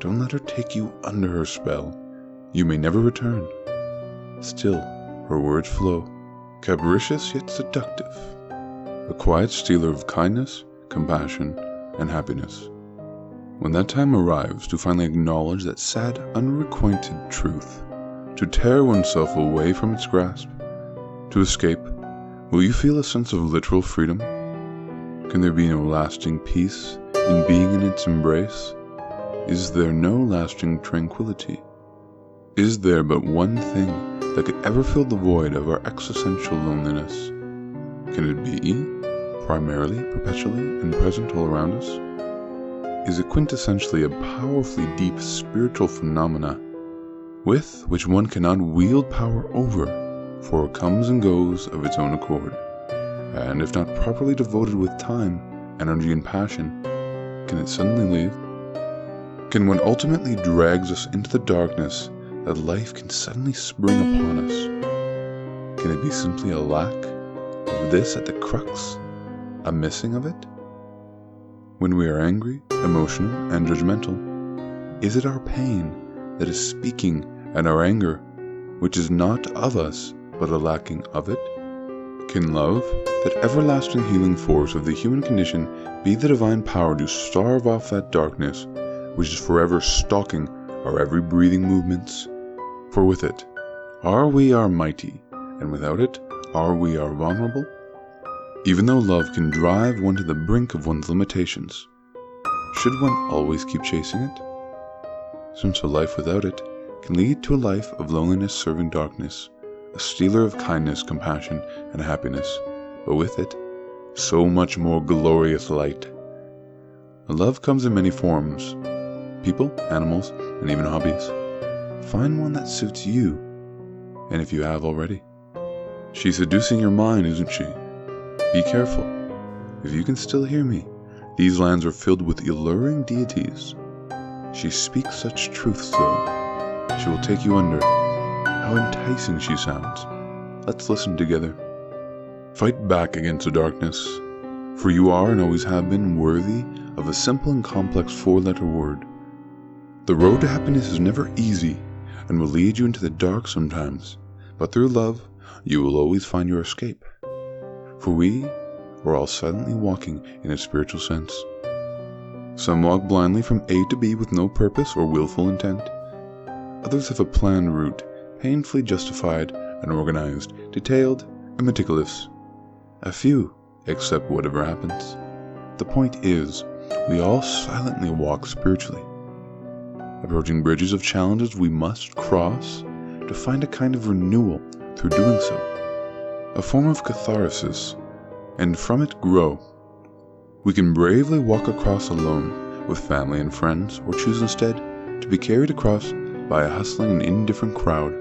Don't let her take you under her spell. You may never return. Still, her words flow, capricious yet seductive, a quiet stealer of kindness, compassion, and happiness. When that time arrives to finally acknowledge that sad, unrequited truth, to tear oneself away from its grasp, to escape, will you feel a sense of literal freedom? Can there be no lasting peace in being in its embrace? Is there no lasting tranquility? Is there but one thing that could ever fill the void of our existential loneliness? Can it be, primarily, perpetually, and present all around us? Is it quintessentially a powerfully deep spiritual phenomena with which one cannot wield power over, for it comes and goes of its own accord, and if not properly devoted with time, energy, and passion, can it suddenly leave? Can what ultimately drags us into the darkness that life can suddenly spring upon us? Can it be simply a lack of this at the crux, a missing of it? When we are angry, emotional, and judgmental, is it our pain that is speaking and our anger, which is not of us, but a lacking of it? Can love, that everlasting healing force of the human condition, be the divine power to starve off that darkness, which is forever stalking our every breathing movements? For with it, are we our mighty, and without it, are we our vulnerable? Even though love can drive one to the brink of one's limitations, should one always keep chasing it? Since a life without it can lead to a life of loneliness serving darkness, a stealer of kindness, compassion, and happiness, but with it, so much more glorious light. Love comes in many forms, people, animals, and even hobbies. Find one that suits you, and if you have already. She's seducing your mind, isn't she? Be careful. If you can still hear me, these lands are filled with alluring deities. She speaks such truths, though. She will take you under. How enticing she sounds. Let's listen together. Fight back against the darkness, for you are and always have been worthy of a simple and complex four-letter word. The road to happiness is never easy and will lead you into the dark sometimes, but through love, you will always find your escape. For we are all silently walking in a spiritual sense. Some walk blindly from A to B with no purpose or willful intent. Others have a planned route, painfully justified and organized, detailed and meticulous. A few accept whatever happens. The point is, we all silently walk spiritually, approaching bridges of challenges we must cross to find a kind of renewal through doing so, a form of catharsis, and from it grow. We can bravely walk across alone with family and friends, or choose instead to be carried across by a hustling and indifferent crowd.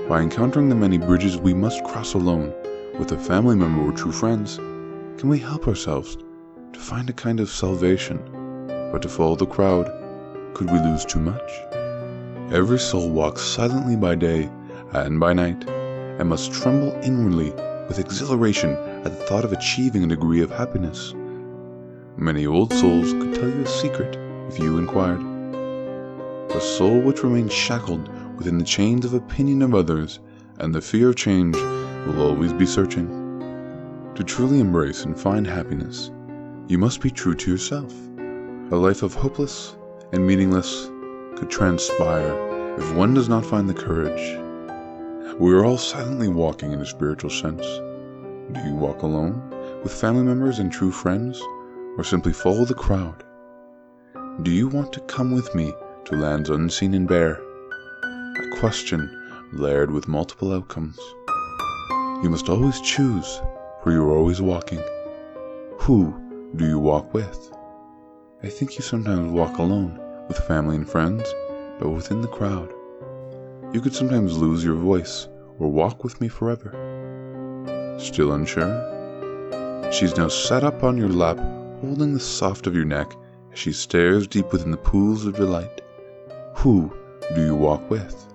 By encountering the many bridges we must cross alone with a family member or true friends, can we help ourselves to find a kind of salvation? But to follow the crowd, could we lose too much? Every soul walks silently by day and by night, and must tremble inwardly with exhilaration at the thought of achieving a degree of happiness. Many old souls could tell you a secret if you inquired. A soul which remains shackled within the chains of opinion of others and the fear of change will always be searching. To truly embrace and find happiness, you must be true to yourself. A life of hopeless and meaningless could transpire if one does not find the courage. We are all silently walking in a spiritual sense. Do you walk alone, with family members and true friends, or simply follow the crowd? Do you want to come with me to lands unseen and bare? A question layered with multiple outcomes. You must always choose, for you are always walking. Who do you walk with? I think you sometimes walk alone, with family and friends, but within the crowd. You could sometimes lose your voice, or walk with me forever. Still unsure? She's now sat up on your lap, holding the soft of your neck as she stares deep within the pools of delight. Who do you walk with?